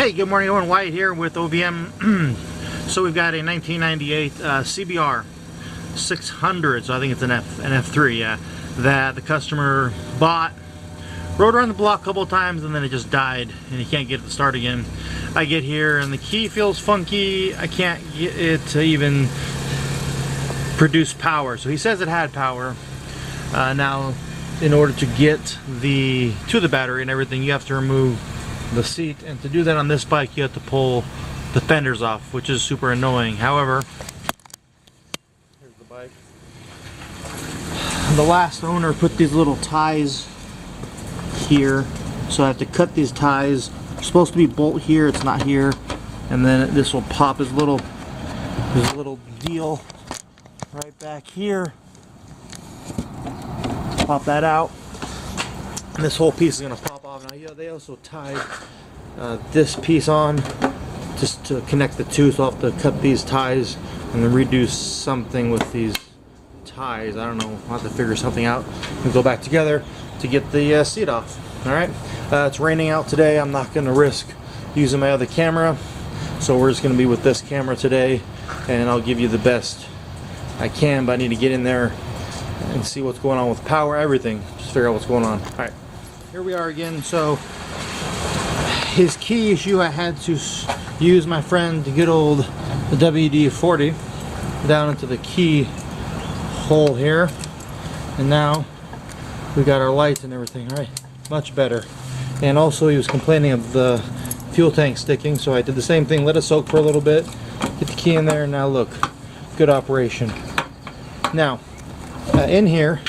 Hey, good morning, everyone. Wyatt here with OVM. So we've got a 1998 CBR 600, so I think it's an F3, yeah, that the customer bought, rode around the block a couple of times, and then it just died, and he can't get it to start again. I get here, and the key feels funky. I can't get it to even produce power. So he says it had power. Now, in order to get to the battery and everything, you have to remove the seat, and to do that on this bike you have to pull the fenders off, which is super annoying. However, here's the bike. The last owner put these little ties here, so I have to cut these ties. They're supposed to be bolt here, it's not here, and then this will pop there's a little deal right back here. Pop that out, and this whole piece is going to pop off. Now, yeah, they also tied this piece on just to connect the two, so I'll have to cut these ties and then redo something with these ties. I don't know, I'll have to figure something out and go back together to get the seat off. Alright, it's raining out today. I'm not going to risk using my other camera, so we're just going to be with this camera today, and I'll give you the best I can, but I need to get in there and see what's going on with power, everything, just figure out what's going on. Alright, here we are again. So his key issue, I had to use my friend the good old WD-40 down into the key hole here, and now we got our lights and everything. Right, much better. And also he was complaining of the fuel tank sticking, so I did the same thing, let it soak for a little bit, get the key in there, and now look, good operation. Now in here,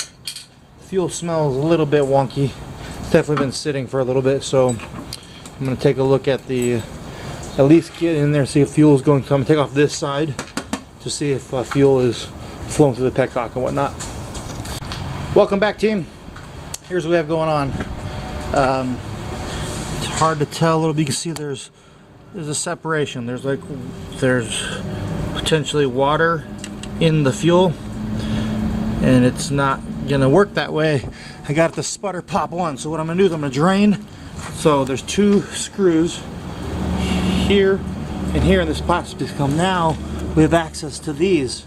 fuel smells a little bit wonky. It's definitely been sitting for a little bit, so I'm going to take a look at at least get in there, see if fuel is going to come. Take off this side to see if fuel is flowing through the petcock and whatnot. Welcome back, team. Here's what we have going on. It's hard to tell a little bit. You can see there's a separation. There's potentially water in the fuel, and it's not gonna work that way. I got the sputter pop one, so what I'm gonna do is I'm gonna drain. So there's two screws here and here in this plastic piece. Now we have access to these.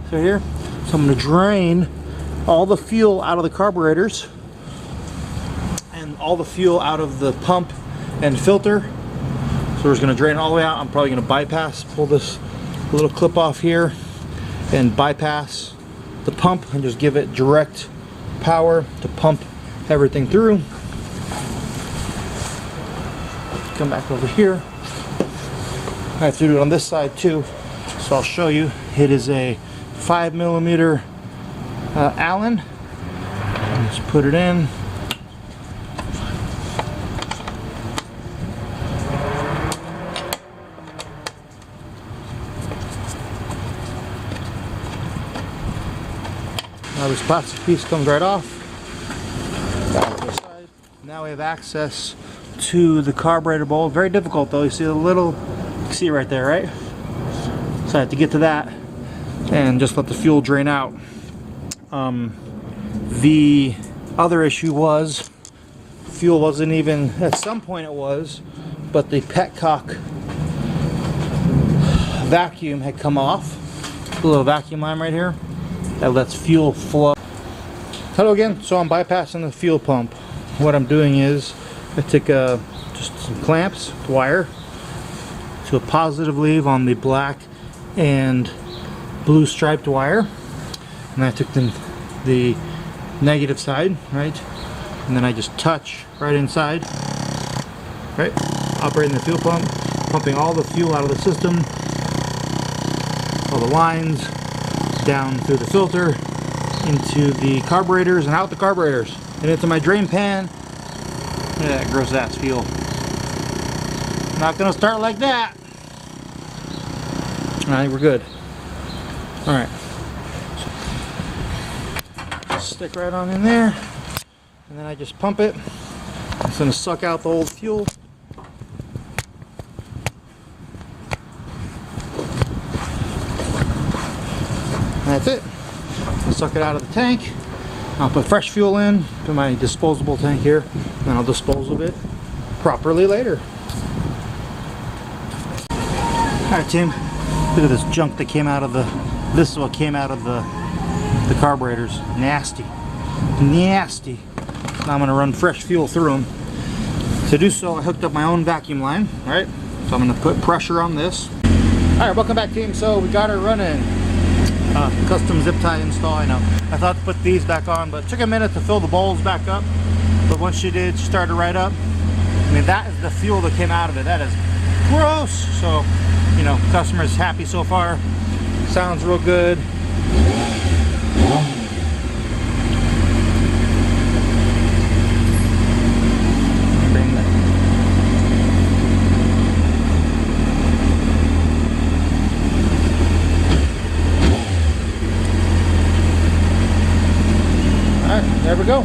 So here, so I'm gonna drain all the fuel out of the carburetors and all the fuel out of the pump and filter. So we're just gonna drain all the way out. I'm probably gonna pull this little clip off here and bypass the pump and just give it direct power to pump everything through. Come back over here. I have to do it on this side too, so I'll show you. It is a 5mm Allen. Just put it in. Now this plastic piece comes right off. Back to the side. Now we have access to the carburetor bowl. Very difficult though. You see you can see it right there, right? So I have to get to that and just let the fuel drain out. The other issue was fuel wasn't even, at some point it was, but the petcock vacuum had come off. A little vacuum line right here that lets fuel flow. Hello again. So I'm bypassing the fuel pump. What I'm doing is I take just some clamps, wire to a positive leave on the black and blue striped wire, and I took the negative side, right, and then I just touch right inside, right, operating the fuel pump, pumping all the fuel out of the system, all the lines down through the filter into the carburetors and out the carburetors and into my drain pan. Look at that gross ass fuel. Not gonna start like that. Alright, we're good. Alright. Stick right on in there, and then I just pump it. It's gonna suck out the old fuel. That's it. I'll suck it out of the tank. I'll put fresh fuel in to my disposable tank here, and I'll dispose of it properly later. Alright team, look at this junk that came out of the, this is what came out of the carburetors. Nasty. Nasty. Now I'm going to run fresh fuel through them. To do so, I hooked up my own vacuum line, right? So I'm going to put pressure on this. Alright, welcome back team. So we got her running. Custom zip tie install, I know. I thought to put these back on, but it took a minute to fill the bowls back up. But once she did, she started right up. I mean, that is the fuel that came out of it. That is gross. So, you know, customer's happy so far. Sounds real good. Bring that. Alright, there we go.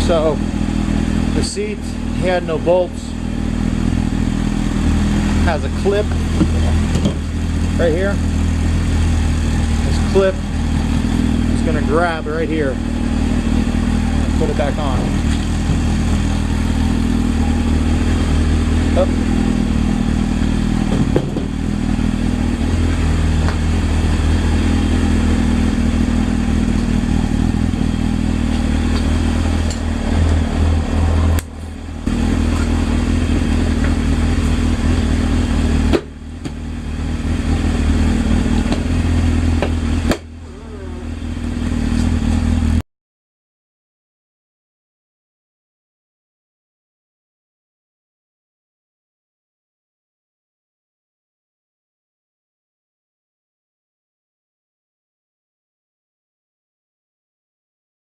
So, the seat had no bolts. Has a clip right here. This clip is going to grab right here. Put it back on. Oh.